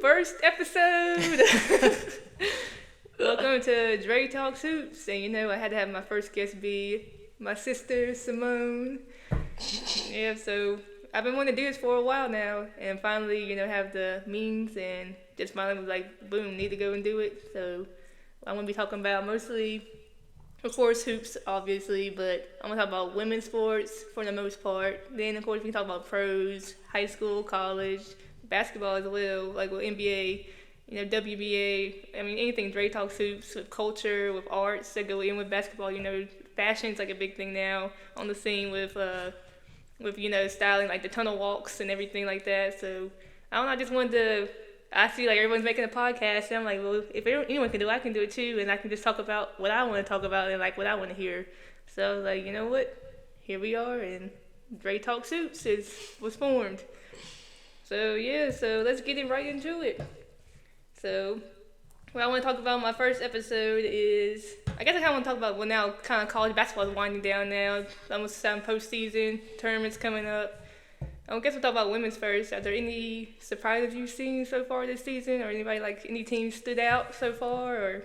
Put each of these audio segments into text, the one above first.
First episode. Welcome to DreTalksHoops. And I had to have my first guest be my sister, Simone. Yeah, so I've been wanting to do this for a while now, and finally, have the means, and just finally was like, boom, need to go and do it. So I'm going to be talking about mostly, of course, hoops, obviously, but I'm going to talk about women's sports for the most part. Then, of course, we can talk about pros, high school, college, basketball as well, like with NBA, WBA, anything, Dre Talks Hoops, with culture, with arts that go in with basketball, fashion's like a big thing now on the scene with styling, like the tunnel walks and everything like that. So, I don't know, I just wanted to, I see like everyone's making a podcast, and I'm like, well, if anyone can do it, I can do it too, and I can just talk about what I want to talk about and like what I want to hear. So I was like, you know what, here we are, and Dre Talks Hoops was formed. So yeah, so let's get right into it. So what I want to talk about in my first episode is, I guess I kind of want to talk about, well, now kind of college basketball is winding down now. Almost some postseason tournaments coming up. I guess we'll talk about women's first. Are there any surprises you've seen so far this season, or anybody like any teams stood out so far? Or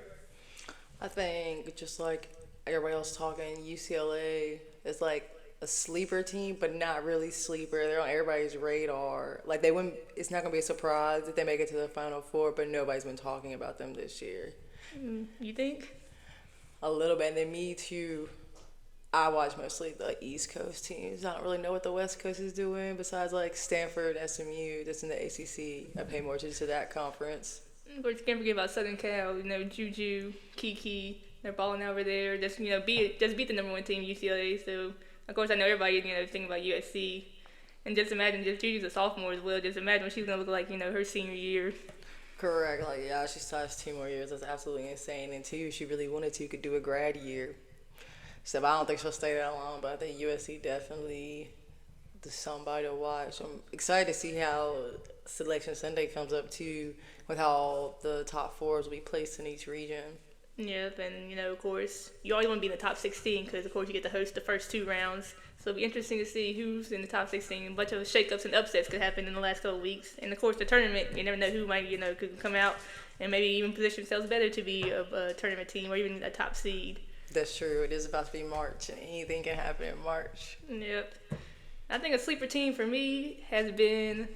I think just like everybody else talking, UCLA is like a sleeper team, but not really sleeper. They're on everybody's radar. Like they wouldn't. It's not gonna be a surprise if they make it to the Final Four, but nobody's been talking about them this year. You think? A little bit. And then me too. I watch mostly the East Coast teams. I don't really know what the West Coast is doing besides like Stanford, SMU, that's in the ACC. I pay more attention to that conference. Of course, you can't forget about Southern Cal. Juju, Kiki, they're balling over there. Just beat the number one team, UCLA. So of course I know everybody thinking about USC, and just imagine Juju's a sophomore as well. Just imagine what she's gonna look like her senior year. Correct. Like yeah, she still has 2 more years. That's absolutely insane. And too, if she really wanted to, could do a grad year. So I don't think she'll stay that long, but I think USC definitely is somebody to watch. I'm excited to see how Selection Sunday comes up too, with how the top fours will be placed in each region. Yep, and of course, you always want to be in the top 16 because of course you get to host the first 2 rounds. So it'll be interesting to see who's in the top 16. A bunch of shakeups and upsets could happen in the last couple of weeks. And of course, the tournament, you never know who might could come out and maybe even position themselves better to be a tournament team or even a top seed. That's true. It is about to be March, and anything can happen in March. Yep. I think a sleeper team for me has been,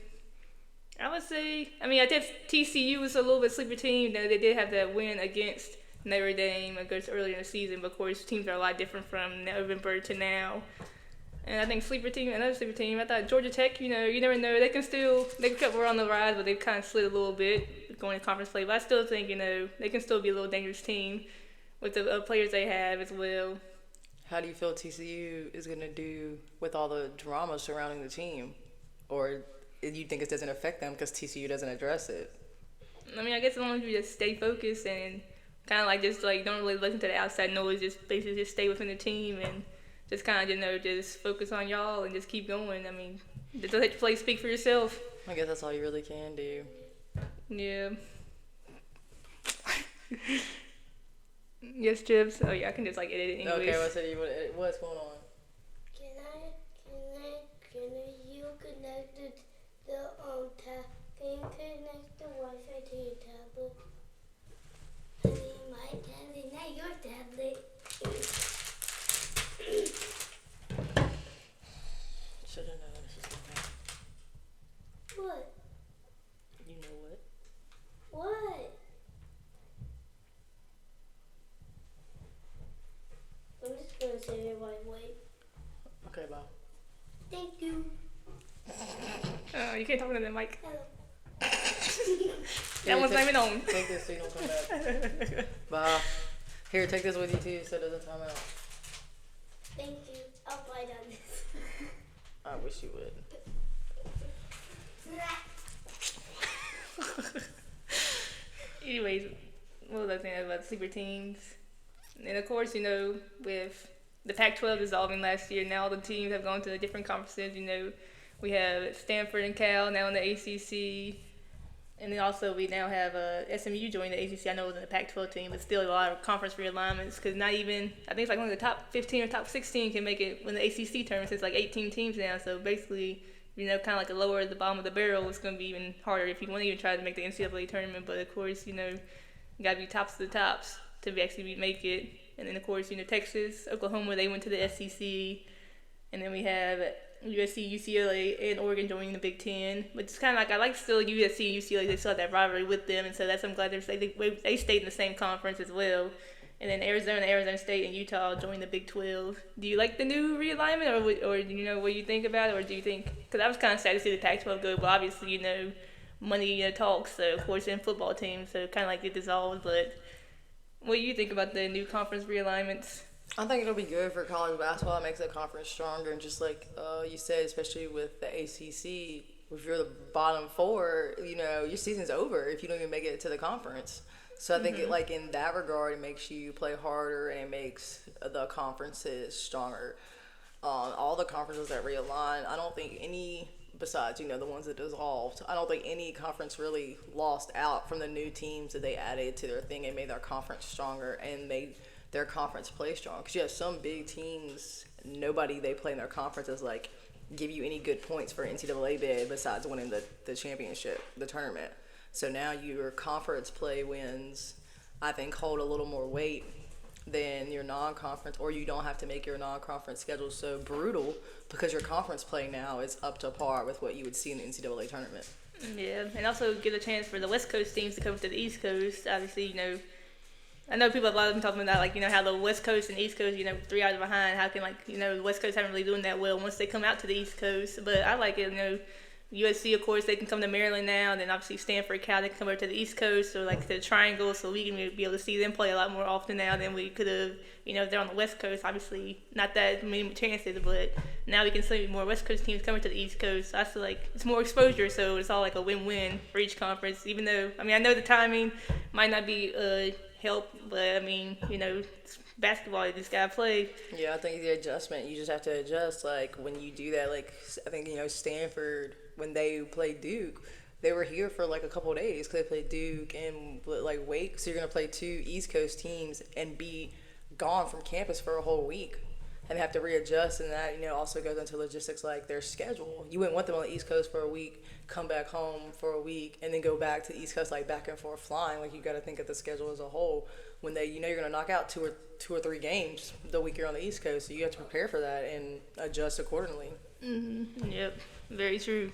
I would say, I guess TCU was a little bit sleeper team. They did have that win against Notre Dame, I guess, earlier in the season, but of course, teams are a lot different from November to now. And I think another sleeper team, I thought Georgia Tech, you never know. They were on the rise, but they've kind of slid a little bit going to conference play. But I still think, they can still be a little dangerous team with the players they have as well. How do you feel TCU is going to do with all the drama surrounding the team? Or do you think it doesn't affect them because TCU doesn't address it? I guess as long as you just stay focused and kind of like just like don't really listen to the outside noise, just basically just stay within the team and just kind of, just focus on y'all and just keep going. Just let your play speak for yourself. I guess that's all you really can do. Yeah. Yes, Jibs. Oh yeah, I can just edit it in English. Okay, what's going on? Can you connect the can you connect the Wi-Fi to your tablet? My tablet, not your tablet. Should have known this was going to happen. What? You know what? What? I'm just gonna say it right away. Okay, bye. Thank you. Oh, you can't talk into the mic. Hello. That one's not even on. Take this so you don't come back. Bye. Here, take this with you too so it doesn't time out. Thank you. I'll bite on this. I wish you would. Anyways, what was I saying about sleeper teams? And of course, with the Pac-12 dissolving last year, now all the teams have gone to the different conferences. We have Stanford and Cal now in the ACC. And then also we now have SMU joining the ACC. I know it was in the Pac-12 team, but still a lot of conference realignments because not even, I think it's like only the top 15 or top 16 can make it when the ACC tournament. It's like 18 teams now. So basically, kind of like a lower at the bottom of the barrel, it's going to be even harder if you want to even try to make the NCAA tournament. But of course, you got to be tops of the tops to actually make it. And then of course, Texas, Oklahoma, they went to the SEC, and then we have USC, UCLA, and Oregon joining the Big Ten. But it's kind of like I like still USC and UCLA. They still have that rivalry with them, and so I'm glad they stayed in the same conference as well. And then Arizona State, and Utah joined the Big 12. Do you like the new realignment, or what you think about it, or do you think? Because I was kind of sad to see the Pac-12 go, but obviously money talks. So of course, in football teams, so kind of like it dissolved. But what do you think about the new conference realignments? I think it'll be good for college basketball. It makes the conference stronger, and just like you said, especially with the ACC, if you're the bottom four, your season's over if you don't even make it to the conference. So I think in that regard, it makes you play harder, and it makes the conferences stronger. All the conferences that realign, I don't think any, besides the ones that dissolved, I don't think any conference really lost out from the new teams that they added to their thing and made their conference stronger and made their conference play strong. Because you have some big teams, nobody they play in their conference is like give you any good points for NCAA bid besides winning the championship, the tournament. So now your conference play wins, I think, hold a little more weight than your non-conference, or you don't have to make your non-conference schedule so brutal because your conference play now is up to par with what you would see in the NCAA tournament. Yeah, and also give a chance for the West Coast teams to come to the East Coast. Obviously, I know a lot of them talking about, how the West Coast and East Coast, 3 hours behind. How can, the West Coast haven't really doing that well once they come out to the East Coast. But I like it, USC, of course, they can come to Maryland now, and then obviously Stanford, Cal, they can come over to the East Coast, or the Triangle, so we can be able to see them play a lot more often now than we could have, if they're on the West Coast. Obviously, not that many chances, but now we can see more West Coast teams coming to the East Coast. So I feel like it's more exposure, so it's all like a win-win for each conference, even though, I know the timing might not be help, but it's basketball, you just gotta play. Yeah, I think the adjustment, you just have to adjust. When you do that, I think Stanford, when they played Duke, they were here for a couple of days because they played Duke and Wake. So you're gonna play 2 East Coast teams and be gone from campus for a whole week, and they have to readjust. And that also goes into logistics their schedule. You wouldn't want them on the East Coast for a week, come back home for a week, and then go back to the East Coast back and forth flying. You got to think of the schedule as a whole. When they you're gonna knock out two or three games the week you're on the East Coast, so you have to prepare for that and adjust accordingly. Mm-hmm. Yep, very true.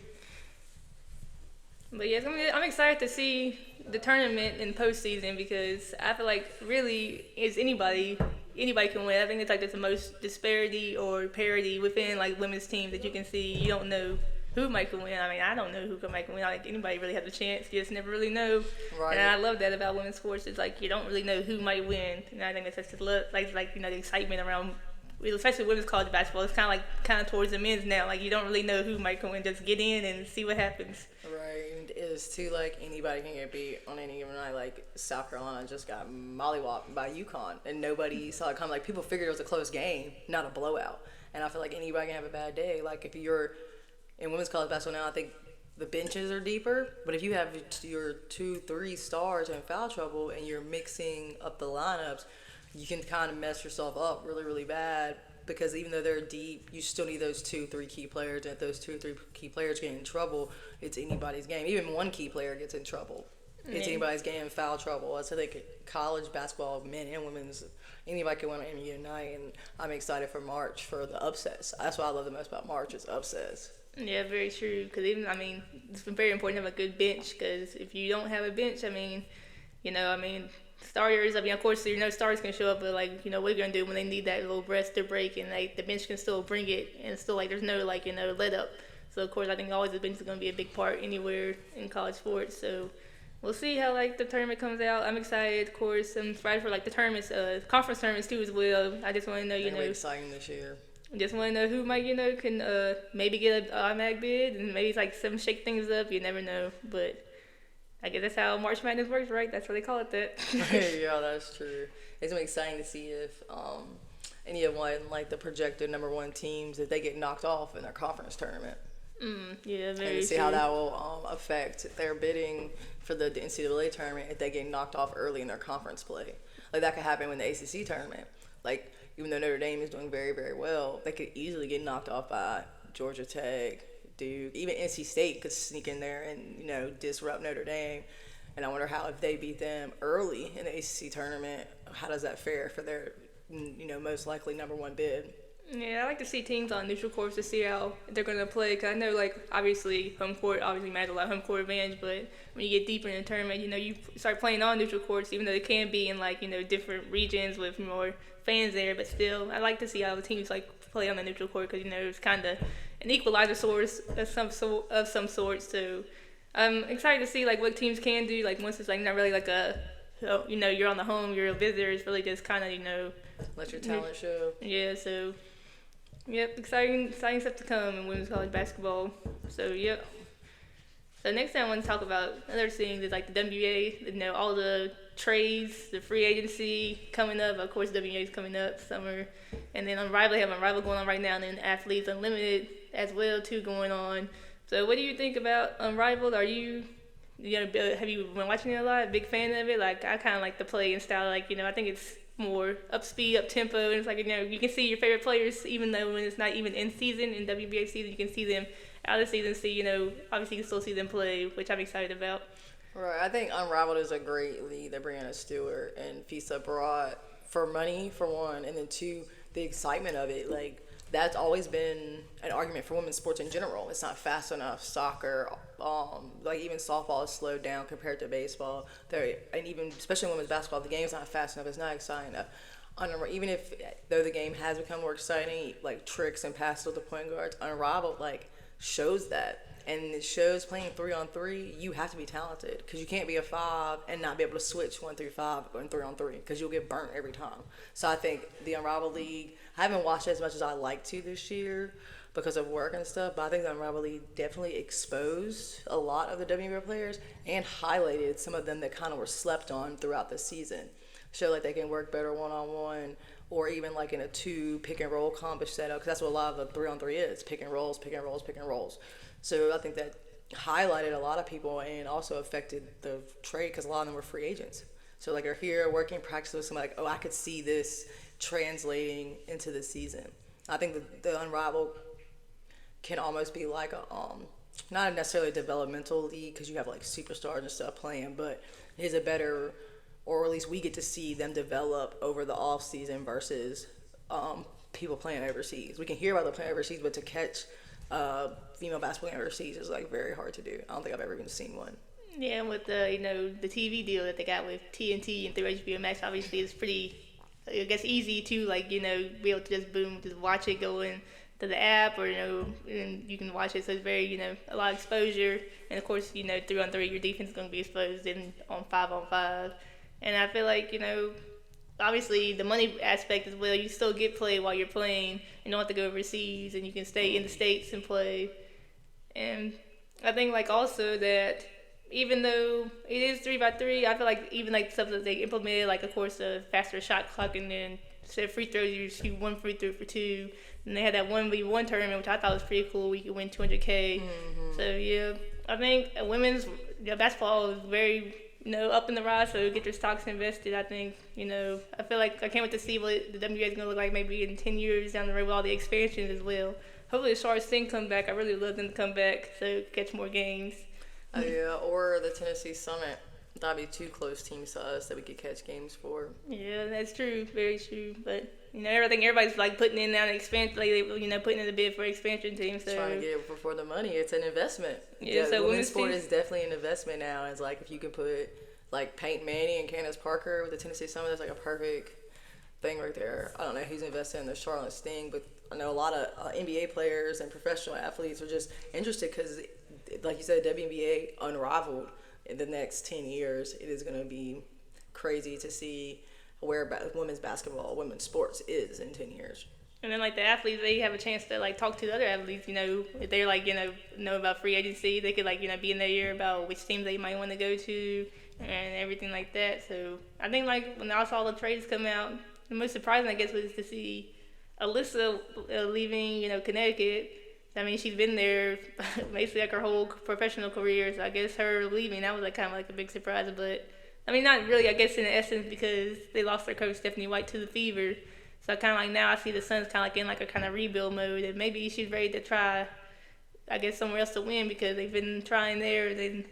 But yes, I'm excited to see the tournament in postseason because I feel like really is anybody can win. I think it's there's the most disparity or parity within women's teams that you can see. You don't know who might win. I don't know who might win. Anybody really has a chance. You just never really know. Right. And I love that about women's sports. It's you don't really know who might win. And I think that's just the excitement around, especially women's college basketball. It's kind of towards the men's now. You don't really know who might win. Just get in and see what happens. Right, and it is too anybody can get beat on any given night. South Carolina just got mollywopped by UConn, and nobody saw it come. People figured it was a close game, not a blowout. And I feel anybody can have a bad day. If you're in women's college basketball now, I think the benches are deeper. But if you have your 2-3 stars in foul trouble and you're mixing up the lineups, you can kind of mess yourself up really, really bad. Because even though they're deep, you still need those 2-3 key players. And if those 2-3 key players get in trouble, it's anybody's game. Even one key player gets in trouble. It's anybody's game in foul trouble. So I think college basketball, men and women's, anybody can win on any given night. And I'm excited for March for the upsets. That's what I love the most about March is upsets. Yeah, very true. Because it's very important to have a good bench. Because if you don't have a bench, starters, of course, stars can show up, but, what are you going to do when they need that little rest or break, and, the bench can still bring it, and still, there's no, let up. So, of course, I think always the bench is going to be a big part anywhere in college sports. So, we'll see how, the tournament comes out. I'm excited, of course. I'm excited for, the tournaments, conference tournaments, too, as well. I just want to know, It'll be exciting this year. Just want to know who might, can maybe get an automatic bid, and maybe some shake things up. You never know, but I guess that's how March Madness works, right? That's what they call it, that. Yeah, that's true. It's going to be exciting to see if any of the projected number 1 teams, if they get knocked off in their conference tournament. Yeah, very true. And to see how that will affect their bidding for the NCAA tournament if they get knocked off early in their conference play. That could happen in the ACC tournament. Even though Notre Dame is doing very, very well, they could easily get knocked off by Georgia Tech, Duke, even NC State could sneak in there and, disrupt Notre Dame. And I wonder how, if they beat them early in the ACC tournament, how does that fare for their, most likely number one bid? Yeah, I like to see teams on neutral courts to see how they're going to play. Because I know, obviously, home court obviously matters a lot, home court advantage. But when you get deeper in the tournament, you start playing on neutral courts, even though it can be in, different regions with more fans there. But still, I like to see how the teams, play on the neutral court because, it's kind of an equalizer source of some sort. So I'm excited to see, what teams can do. Once it's, not really you're on the home, you're a visitor. It's really just kind of, let your talent show. Yeah, so... Yep, exciting stuff to come in women's college basketball. So, yep. So, next thing I want to talk about, another thing is the WNBA, all the trades, the free agency coming up. Of course, WNBA is coming up summer. And then Unrivaled, have Unrivaled going on right now, and then Athletes Unlimited as well, too, going on. So, what do you think about Unrivaled? Are you, have you been watching it a lot? Big fan of it? I kind of like the play and style. I think it's more up speed, up tempo, and it's you can see your favorite players even though when it's not even in season, in WBA season, you can see them out of the season, obviously you can still see them play, which I'm excited about. Right, I think Unrivaled is a great league that Brianna Stewart and FISA brought for money, for one, and then two, the excitement of it. That's always been an argument for women's sports in general. It's not fast enough. Soccer, even softball is slowed down compared to baseball. And even, especially women's basketball, the game's not fast enough. It's not exciting enough. Even though the game has become more exciting, tricks and passes with the point guards, Unrivaled, shows that. And it shows playing 3-on-3, you have to be talented because you can't be a 5 and not be able to switch 1 through 5 going 3-on-3 because you'll get burnt every time. So I think the Unrivaled League, I haven't watched it as much as I like to this year because of work and stuff, but I think the Unrivaled League definitely exposed a lot of the WNBA players and highlighted some of them that kind of were slept on throughout the season. Show they can work better one-on-one or even in a 2 pick-and-roll combo setup because that's what a lot of the 3-on-3 is, pick and rolls, pick and rolls, pick and rolls. So I think that highlighted a lot of people and also affected the trade because a lot of them were free agents. So they're here working, practicing with somebody I could see this translating into the season. I think the Unrivaled can almost be not necessarily a developmental league because you have superstars and stuff playing, but it is a better, or at least we get to see them develop over the off season versus people playing overseas. We can hear about them playing overseas, but to catch female basketball overseas is very hard to do. I don't think I've ever even seen one. Yeah, and with the the TV deal that they got with TNT and through HBO Max, obviously it's pretty, I guess, easy to be able to just watch it go in to the app or and you can watch it. So it's very a lot of exposure, and of course 3-on-3 your defense is going to be exposed in on 5-on-5, and I feel obviously the money aspect as well. You still get played while you're playing. You don't have to go overseas, and you can stay in the States and play. And I think also that even though it is 3x3, I feel even stuff that they implemented, of course a faster shot clock, and then instead of free throws you shoot 1 free throw for 2. And they had that 1v1 tournament, which I thought was pretty cool. We could win $200K. Mm-hmm. So yeah, I think women's basketball is very up in the rise, so get your stocks invested. I think, I feel I can't wait to see what the WNBA is going to look like maybe in 10 years down the road with all the expansions as well. Hopefully the Charlotte Sting come back. I really love them to come back so catch more games. Oh, yeah, or the Tennessee Summit. That'd be 2 close teams to us that we could catch games for. Yeah, that's true. Very true. But, everybody's putting in now an expansion, putting in a bid for expansion teams. So. Trying to get it before the money. It's an investment. Yeah, so women's sport is definitely an investment now. It's if you can put Peyton Manning and Candace Parker with the Tennessee Summit, that's a perfect thing right there. I don't know who's invested in the Charlotte Sting, but I know a lot of NBA players and professional athletes are just interested because, like you said, WNBA Unrivaled in the next 10 years. It is going to be crazy to see where women's basketball, women's sports is in 10 years. And then, the athletes, they have a chance to, talk to the other athletes, if they're, know about free agency, they could, be in their ear about which teams they might want to go to and everything like that. So, I think, when I saw the trades come out, the most surprising, I guess, was to see Alyssa leaving, Connecticut. I mean, she's been there basically her whole professional career, so I guess her leaving, that was, kind of a big surprise. But, I mean, not really, I guess, in essence, because they lost their coach, Stephanie White, to the fever. So kind of now I see the Suns kind of in a kind of rebuild mode, and maybe she's ready to try I guess, somewhere else to win because they've been trying there. They've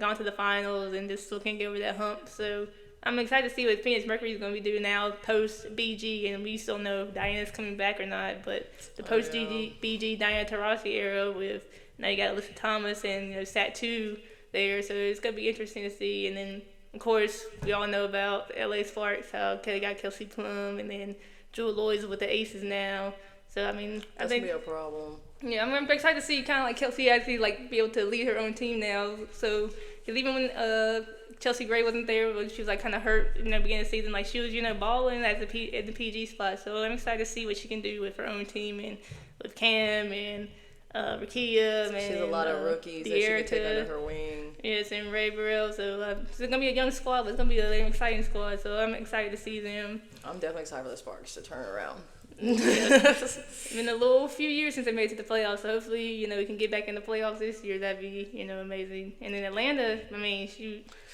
gone to the finals and just still can't get over that hump. So I'm excited to see what Phoenix Mercury is going to be doing now post BG, and we still know Diana's coming back or not. But the post BG Diana Taurasi era with now you got Alyssa Thomas and Sat 2 there, so it's going to be interesting to see. And then of course we all know about LA Sparks, how Kelly got Kelsey Plum, and then Jewel Lloyd's with the Aces now. So I mean, I think that's gonna be a problem. Yeah, I'm excited to see kind of like Kelsey actually like be able to lead her own team now. So, because even when Chelsea Gray wasn't there, but she was like kind of hurt in the beginning of the season, like she was balling at the PG spot. So I'm excited to see what she can do with her own team and with Cam and Rakia and she has a lot of rookies that she can take under her wing. Yes, and Ray Burrell. So it's gonna be a young squad, but it's gonna be an exciting squad. So I'm excited to see them. I'm definitely excited for the Sparks to turn around. It's been a little few years since they made it to the playoffs, so hopefully, we can get back in the playoffs this year. That'd be, amazing. And then Atlanta, I mean,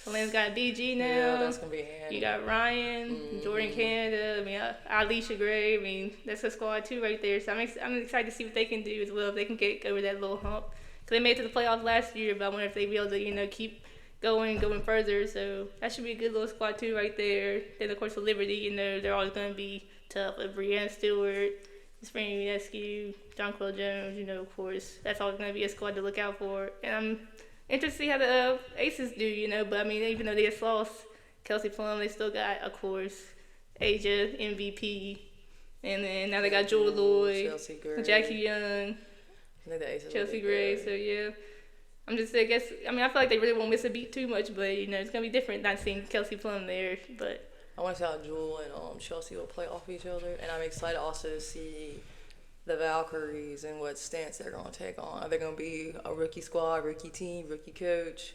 Atlanta's got BG now. Yeah, that's gonna be handy. You got Ryan, Jordan Canada, I mean, Alicia Gray. I mean, that's a squad too right there. So I'm excited to see what they can do as well, if they can get over that little hump. Because they made it to the playoffs last year, but I wonder if they'll be able to, keep going further. So that should be a good little squad too right there. Then, of course, with Liberty, they're always going to be tough with Brianna Stewart, Spring Rescue, Jonquil Jones, of course. That's always going to be a squad to look out for. And I'm interested to see how the Aces do, but I mean, even though they just lost Kelsey Plum, they still got, of course, Asia, MVP. And then now they got Jewel Lloyd, Jackie Young, Chelsea Gray. So, yeah. I feel like they really won't miss a beat too much, but, it's going to be different not seeing Kelsey Plum there, but I want to see how Jewel and Chelsea will play off each other, and I'm excited also to see the Valkyries and what stance they're going to take on. Are they going to be a rookie squad, rookie team, rookie coach,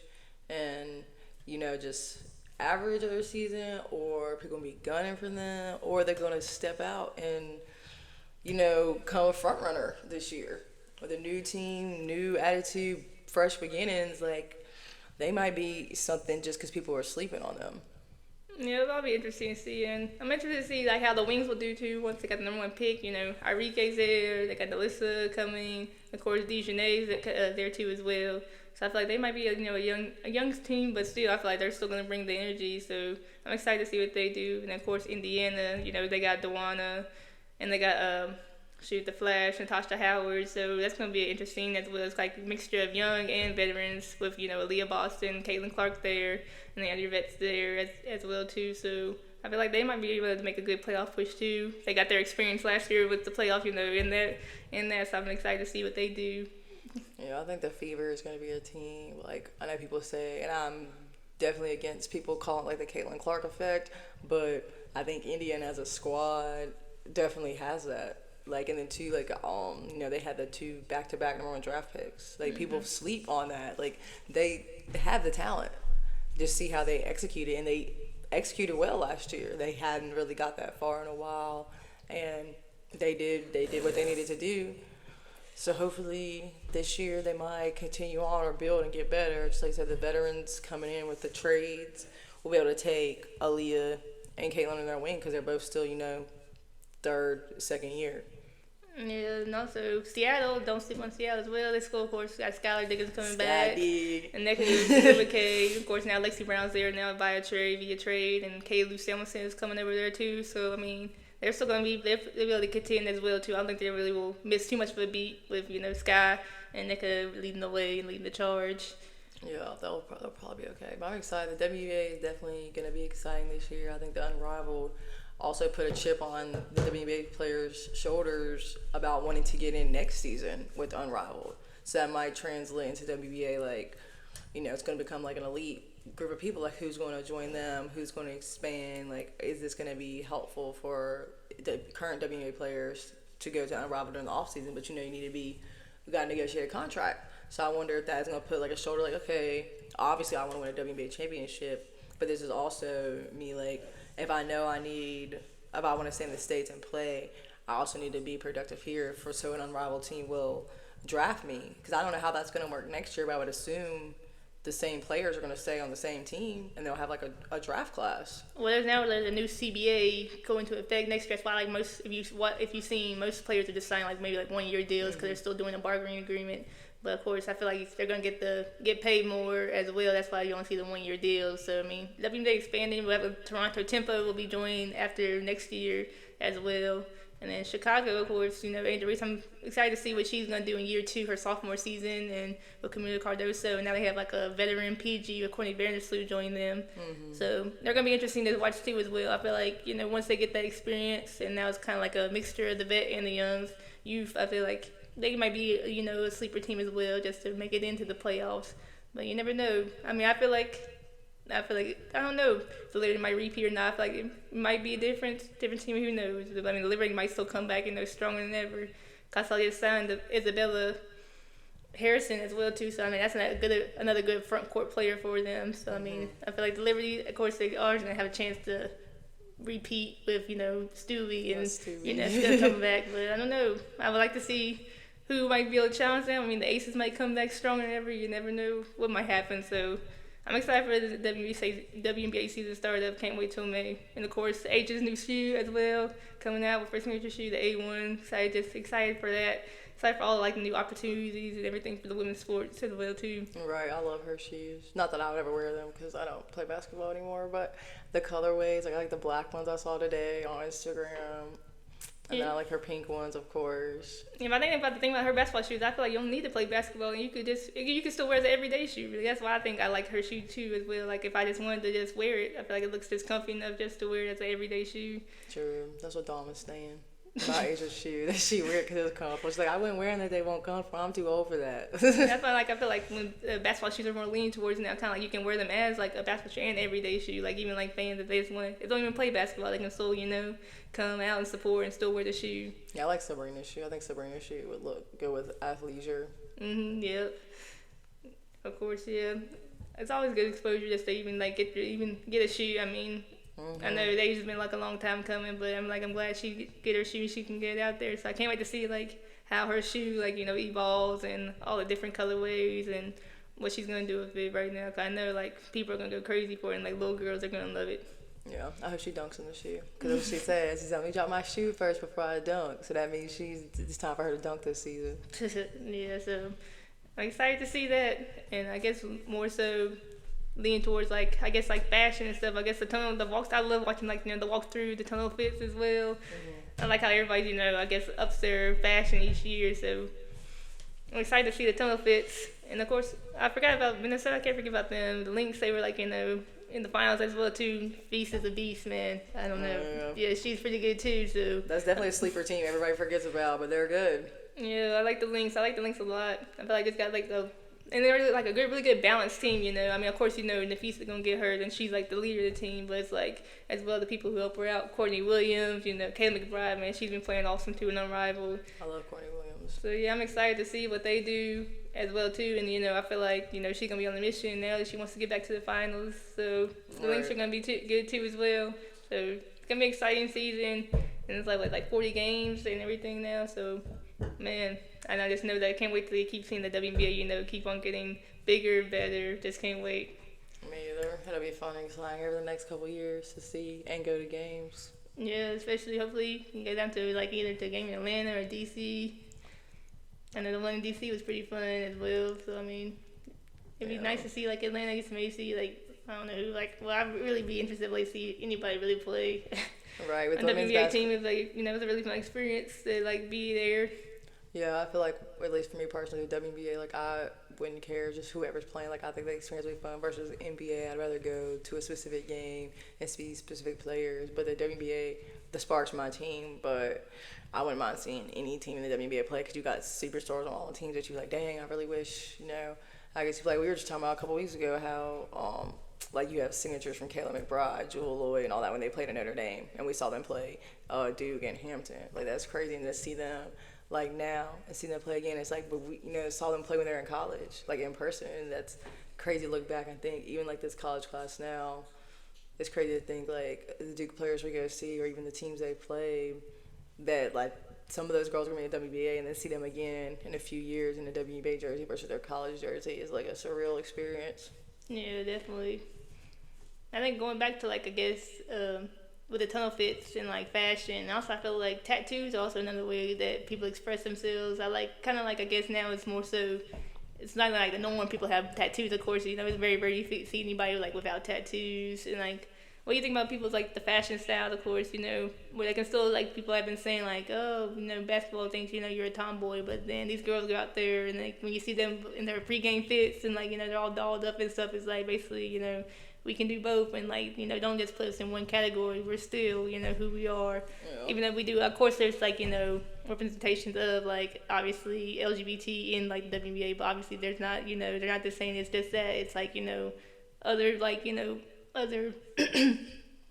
and just average their season, or are people going to be gunning for them, or are they going to step out and come a front runner this year with a new team, new attitude, fresh beginnings? Like they might be something just because people are sleeping on them. Yeah, that'll be interesting to see, and I'm interested to see how the Wings will do too once they got the number 1 pick. Enrique's there, they got Delissa coming, of course Dejanay's there too as well. So I feel like they might be a young team, but still I feel like they're still gonna bring the energy. So I'm excited to see what they do. And of course Indiana, they got Dewana, and they got the Flash, Natasha Howard. So that's gonna be interesting as well. It's like a mixture of young and veterans with Aaliyah Boston, Caitlin Clark there, and the other vets there as well too. So I feel like they might be able to make a good playoff push too. They got their experience last year with the playoff, in that. So I'm excited to see what they do. Yeah, I think the Fever is going to be a team. Like I know people say, and I'm definitely against people calling it like the Caitlin Clark effect, but I think Indiana as a squad definitely has that. Like, and then too, like, they had the 2 back-to-back number 1 draft picks. Like, people sleep on that. Like, they have the talent. Just see how they execute it, and they executed well last year. They hadn't really got that far in a while, and they did what they needed to do. So hopefully this year they might continue on or build and get better. Just like I said, the veterans coming in with the trades will be able to take Aaliyah and Caitlin in their wing because they're both still, third, second year. Yeah, and also Seattle, don't sleep on Seattle as well. They still, of course, got Skylar Diggins coming back. And they can do McKay. Of course, now Lexi Brown's there now via trade, and Kay Lou Samuelson is coming over there too. So, I mean, they're still going to be able to contend as well too. I don't think they really will miss too much of a beat with, Sky and Nika leading the way and leading the charge. Yeah, they'll probably be okay. But I'm excited. The WBA is definitely going to be exciting this year. I think the Unrivaled also put a chip on the WNBA players' shoulders about wanting to get in next season with Unrivaled. So that might translate into WBA, like, it's going to become like an elite group of people, like who's going to join them, who's going to expand, like is this going to be helpful for the current WNBA players to go to Unrivaled during the offseason, but you got to negotiate a contract. So I wonder if that's going to put like a shoulder, like, okay, obviously I want to win a WNBA championship, but this is also me, like, if I want to stay in the States and play, I also need to be productive here so an Unrivaled team will draft me. Because I don't know how that's going to work next year, but I would assume the same players are going to stay on the same team and they'll have like a draft class. Well, there's a new CBA going into effect next year. That's why if you've seen most players are just signing like maybe like 1 year deals because they're still doing a bargaining agreement. But of course, I feel like they're gonna get paid more as well. That's why you only see the 1 year deals. So I mean, WNBA expanding. We'll have Toronto, Tempo will be joining after next year as well. And then Chicago, of course, Angel Reese. I'm excited to see what she's gonna do in year 2, her sophomore season, and with Camila Cardoso. And now they have like a veteran PG with Courtney Vandersloot joining them. Mm-hmm. So they're gonna be interesting to watch too as well. I feel like once they get that experience, and now it's kind of like a mixture of the vet and the youngs youth. I feel like they might be, a sleeper team as well, just to make it into the playoffs. But you never know. I mean, I feel like I don't know if the Liberty might repeat or not. I feel like it might be a different team. Who knows? I mean, the Liberty might still come back, stronger than ever. Cause I just signed Isabella Harrison as well too. So I mean, that's another good front court player for them. So I mean, I feel like the Liberty, of course, they are gonna have a chance to repeat with Stewie and still come back. But I don't know. I would like to see who might be able to challenge them. I mean, the Aces might come back stronger than ever. You never know what might happen. So I'm excited for the WNBA season start up. Can't wait till May. And of course, H's new shoe as well coming out with first signature shoe, the A1. Excited for that. Excited for all the new opportunities and everything for the women's sports as well too. Right, I love her shoes. Not that I would ever wear them because I don't play basketball anymore, but the colorways, I like the black ones I saw today on Instagram. And then I like her pink ones, of course. Yeah, but I think about her basketball shoes, I feel like you don't need to play basketball, and you could still wear the everyday shoe. Really, that's why I think I like her shoe too as well. Like if I just wanted to just wear it, I feel like it looks just comfy enough just to wear it as an everyday shoe. True, that's what Dawn was saying. My Asia's shoe that she wear because it was comfortable. She's like, I wouldn't wear them if they won't comfortable. I'm too old for that. That's why I feel like when basketball shoes are more leaning towards now, kind of like you can wear them as like a basketball shoe and everyday shoe. Like even like fans, if they don't even play basketball, they can still come out and support and still wear the shoe. Yeah, I like Sabrina's shoe. I think Sabrina's shoe would look good with athleisure. Yep. Of course, yeah. It's always good exposure just to even get a shoe. I mean. I know they've just been like a long time coming, but I'm glad she get her shoe, she can get it out there. So I can't wait to see how her shoe evolves and all the different colorways and what she's gonna do with it right now. Cause I know people are gonna go crazy for it, and little girls are gonna love it. Yeah, I hope she dunks in the shoe. Cause what she said, she said, "Let me drop my shoe first before I dunk." So that means it's time for her to dunk this season. Yeah, so I'm excited to see that, and I guess more so lean towards fashion and stuff. I guess the walks. I love watching the walk through the tunnel fits as well. I like how everybody I guess ups their fashion each year. So I'm excited to see the tunnel fits. And of course, I forgot about Minnesota. I can't forget about them. The Lynx, they were in the finals as well too. Feast is a beast, man. I don't know. Yeah, she's pretty good too. So that's definitely a sleeper team everybody forgets about, but they're good. Yeah, I like the Lynx. I like the Lynx a lot. I feel like it's got and they're really a really good balanced team, I mean, of course, Nafisa gonna get hurt, and she's the leader of the team, but it's as well the people who help her out. Courtney Williams, Kayla McBride, man, she's been playing awesome too and unrivaled. I love Courtney Williams. So yeah, I'm excited to see what they do as well too, and I feel like she's gonna be on the mission now that she wants to get back to the finals. So the Lynx are gonna be good too as well. So it's gonna be an exciting season, and it's like 40 games and everything now. So man. And I just know that I can't wait to keep seeing the WNBA, keep on getting bigger, better. Just can't wait. Me either. It'll be fun and exciting over the next couple of years to see and go to games. Yeah, especially hopefully you can go down to either to a game in Atlanta or DC. I know the one in DC was pretty fun as well. So I mean, it'd be nice to see Atlanta get some AC. I don't know who. I'd really be interested to see anybody really play. Right. With the WNBA team is it was a really fun experience to be there. Yeah, I feel at least for me personally, the WNBA, I wouldn't care just whoever's playing. I think the experience would be fun versus the NBA. I'd rather go to a specific game and see specific players. But the WNBA, the Sparks my team, but I wouldn't mind seeing any team in the WNBA play because you got superstars on all the teams that you dang, I really wish, I guess we were just talking about a couple weeks ago how, you have signatures from Kayla McBride, Jewel Lloyd, and all that when they played at Notre Dame. And we saw them play Duke and Hampton. That's crazy. And to see them now and see them play again, it's but we saw them play when they were in college, in person, and that's crazy to look back and think even this college class now, it's crazy to think the Duke players we go see or even the teams they play that some of those girls are going to be in the WNBA and then see them again in a few years in the WNBA jersey versus their college jersey is a surreal experience. Yeah, definitely. I think going back to I guess with the tunnel fits and fashion. Also, I feel tattoos are also another way that people express themselves. I I guess now it's more so it's not like the norm. People have tattoos, of course. You know, it's very rare you see anybody like without tattoos. And like, what do you think about people's like the fashion style? Of course, you know, where they can still like people have been saying like, oh, you know, basketball thinks you're a tomboy, but then these girls go out there and like when you see them in their pregame fits and like they're all dolled up and stuff, it's like basically we can do both and like don't just put us in one category. We're still who we are, even though we do. Of course, there's like representations of like obviously LGBT in like the WNBA, but obviously there's not they're not just saying it's just that. It's like other like other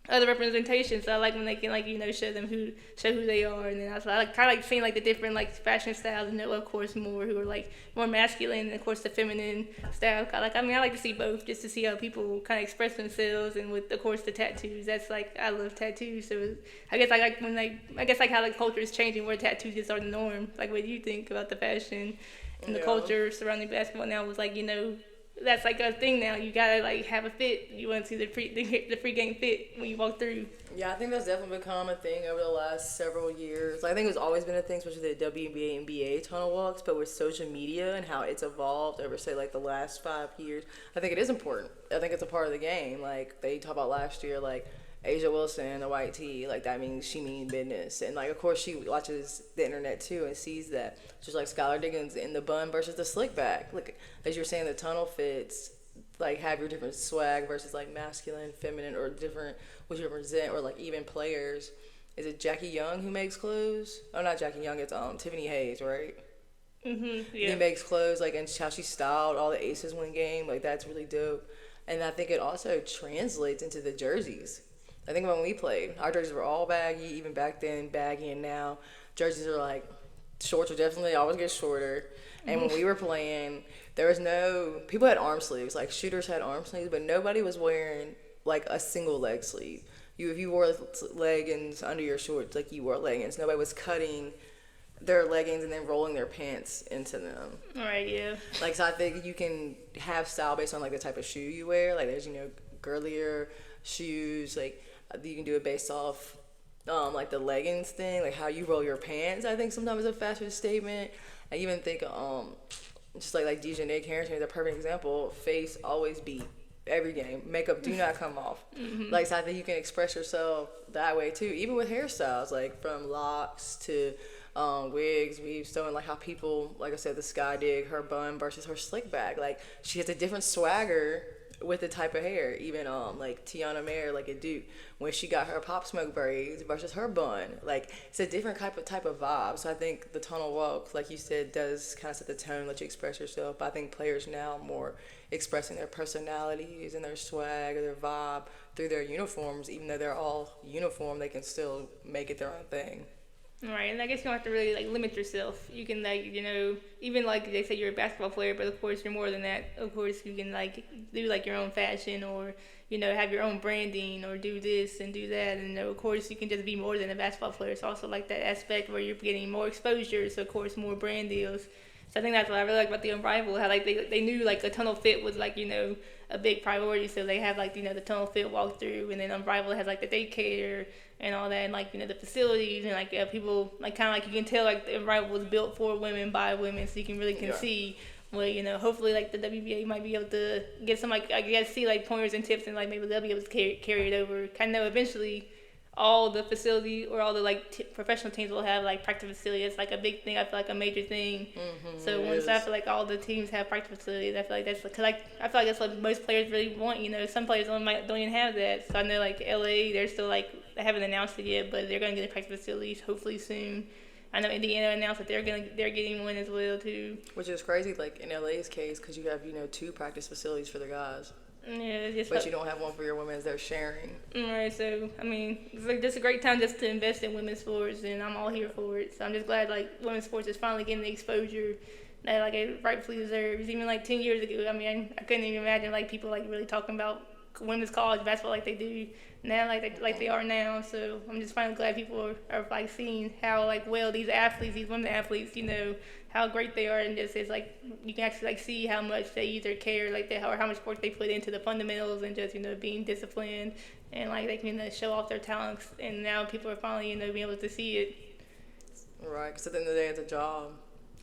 other representations. So I like when they can like show who they are, and then I like kind of like seeing like the different like fashion styles. Of course more who are like more masculine, and of course the feminine style. I like to see both just to see how people kind of express themselves, and with of course the tattoos. That's like I love tattoos, so I guess I like when I guess like how the culture is changing where tattoos just are the norm. Like what do you think about the fashion and the culture surrounding basketball now? Was like that's like a thing now. You gotta like have a fit. You want to see the pregame fit when you walk through. Yeah, I think that's definitely become a thing over the last several years. I think it's always been a thing, especially the WNBA and NBA tunnel walks. But with social media and how it's evolved over, say, like the last 5 years, I think it is important. I think it's a part of the game. Like they talked about last year, like Asia Wilson and the white tee, like that means she means business. And like of course she watches the internet too and sees that. Just like Skylar Diggins in the bun versus the slick back. Like as you were saying, the tunnel fits like have your different swag versus like masculine, feminine, or different what you represent, or like even players. Is it Jackie Young who makes clothes? Oh, not Jackie Young. It's Tiffany Hayes, right? Yeah. He makes clothes like and how she styled all the aces one game. Like that's really dope. And I think it also translates into the jerseys. I think when we played, our jerseys were all baggy, even back then, baggy, and now jerseys are like, shorts are definitely always get shorter. And when we were playing, there was people had arm sleeves, like shooters had arm sleeves, but nobody was wearing like a single leg sleeve. If you wore leggings under your shorts, like you wore leggings, nobody was cutting their leggings and then rolling their pants into them. Right, yeah. Like, so I think you can have style based on like the type of shoe you wear. Like there's, girlier shoes, like you can do it based off like the leggings thing, like how you roll your pants. I think sometimes is a fashion statement. I even think just like Dejanay Carrington is a perfect example. Face always beat every game. Makeup do not come off. Like so I think you can express yourself that way too, even with hairstyles, like from locks to wigs, weaves, so and like how people, like I said, the Sky Dig, her bun versus her slick back. Like she has a different swagger with the type of hair. Even like Tiana Mayer, like at Duke, when she got her Pop Smoke braids versus her bun, like it's a different type of vibe. So I think the tunnel walk, like you said, does kind of set the tone, let you express yourself. But I think players now are more expressing their personalities and their swag or their vibe through their uniforms. Even though they're all uniform, they can still make it their own thing. Right, and I guess you don't have to really like limit yourself. You can like even like they say you're a basketball player, but of course you're more than that. Of course you can like do like your own fashion, or have your own branding, or do this and do that, and of course you can just be more than a basketball player. It's also like that aspect where you're getting more exposure, so of course more brand deals. So I think that's what I really like about the Unrivaled, how like they knew like the tunnel fit was like a big priority, so they have like the tunnel fit walkthrough, and then Unrivaled has like the daycare and all that, and like the facilities, and like people like kind of like you can tell like the Unrivaled was built for women by women, so you can really see. Well, hopefully like the WBA might be able to get some like I guess see like pointers and tips, and like maybe they'll be able to carry it over. Kind of eventually all the facility or all the like professional teams will have like practice facility. It's like a big thing. I feel like a major thing. So once I feel like all the teams have practice facilities, I feel like that's because like I feel like that's what most players really want. Some players don't even have that. So I know like LA, they're still like they haven't announced it yet, but they're gonna get a practice facilities hopefully soon. I know Indiana announced that they're getting one as well too. Which is crazy, like in LA's case, because you have 2 practice facilities for the guys. Yeah, but you don't have one for your women as they're sharing. Right, so I mean, it's like just a great time just to invest in women's sports, and I'm all here for it. So I'm just glad like women's sports is finally getting the exposure that like it rightfully deserves. Even like 10 years ago, I mean, I couldn't even imagine like people like really talking about women's college basketball like they do now, like they are now. So I'm just finally glad people are like seeing how like well these women athletes, how great they are, and just it's like you can actually like see how much they either care like that or how much work they put into the fundamentals and just being disciplined, and like they can show off their talents, and now people are finally being able to see it. Right, because at the end of the day it's a job,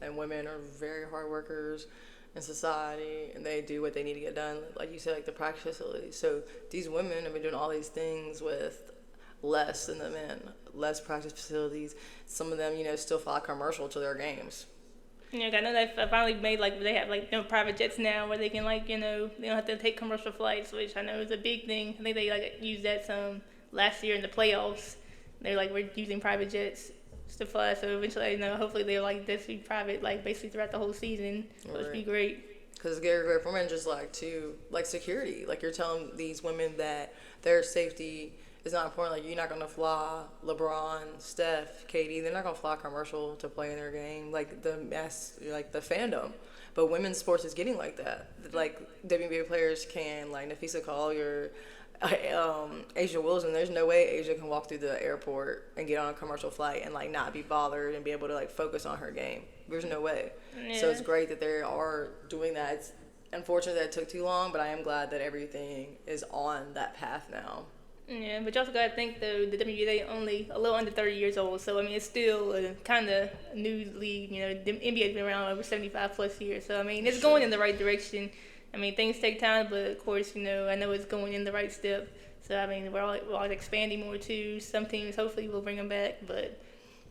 and women are very hard workers, in society, and they do what they need to get done. Like you said, like the practice facilities. So these women have been doing all these things with less than the men, less practice facilities. Some of them, still fly commercial to their games. Yeah, I know they finally made, like, they have, like, private jets now where they can, like, they don't have to take commercial flights, which I know is a big thing. I think they, like, used that some last year in the playoffs. They're, like, we're using private jets to fly, so eventually, hopefully they'll, like, this be private, like, basically throughout the whole season, which would be great. Because Gary for men just, like, security. Like, you're telling these women that their safety is not important. Like, you're not going to fly LeBron, Steph, KD. They're not going to fly commercial to play in their game. Like, the fandom. But women's sports is getting like that. Like, WNBA players can, like, Nafisa Collier, Asia Wilson. There's no way Asia can walk through the airport and get on a commercial flight and, like, not be bothered and be able to, like, focus on her game. There's no way. Yeah. So it's great that they are doing that. It's unfortunate that it took too long, but I am glad that everything is on that path now. Yeah, but you also got to think, though, the WNBA only a little under 30 years old. So, I mean, it's still a kind of new league. The NBA's been around over 75-plus years. So, I mean, it's going in the right direction. I mean, things take time, but, of course, I know it's going in the right step. So, I mean, we're all expanding more, too. Some teams, hopefully, will bring them back. But,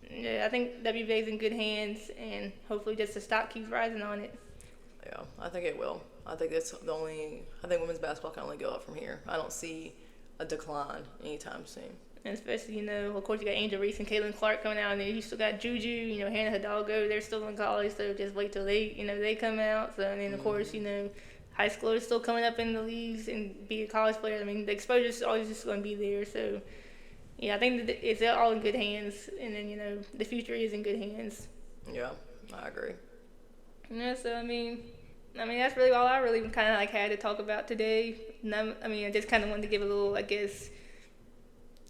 yeah, I think WNBA's in good hands, and hopefully just the stock keeps rising on it. Yeah, I think it will. I think women's basketball can only go up from here. I don't see a decline anytime soon. And especially, of course, you got Angel Reese and Caitlin Clark coming out, and then you still got Juju, Hannah Hidalgo, they're still in college, so just wait till they come out. So, and then, of course, high schoolers still coming up in the leagues and be a college player. I mean, the exposure is always just going to be there. So, yeah, I think that it's all in good hands, and then, the future is in good hands. Yeah, I agree. Yeah, so, I mean, that's really all I really kind of had to talk about today. I just kind of wanted to give a little, I guess,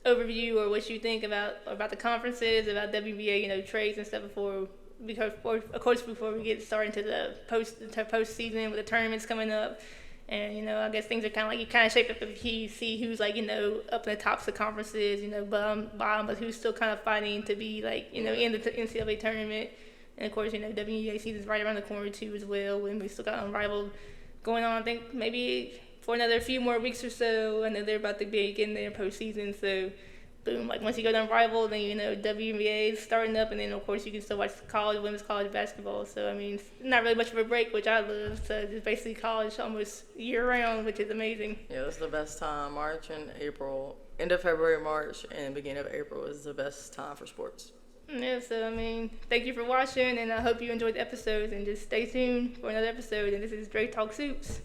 overview or what you think about the conferences, about WNBA, trades and stuff before we get started into the postseason with the tournaments coming up. And, I guess things are kind of like you kind of shape up if you see who's like, up in the tops of conferences, bottom, but who's still kind of fighting to be like, in the NCAA tournament. And, of course, WNBA season's right around the corner, too, as well. And we still got Unrivaled going on, I think, maybe for another few more weeks or so. I know they're about to be getting their postseason. So, boom, like, once you go to Unrivaled, then, WNBA is starting up. And then, of course, you can still watch women's college basketball. So, I mean, it's not really much of a break, which I love. So, it's basically college almost year-round, which is amazing. Yeah, that's the best time. March and April, end of February, March, and beginning of April is the best time for sports. Yeah, so, thank you for watching, and I hope you enjoyed the episodes, and just stay tuned for another episode, and this is DreTalksHoops.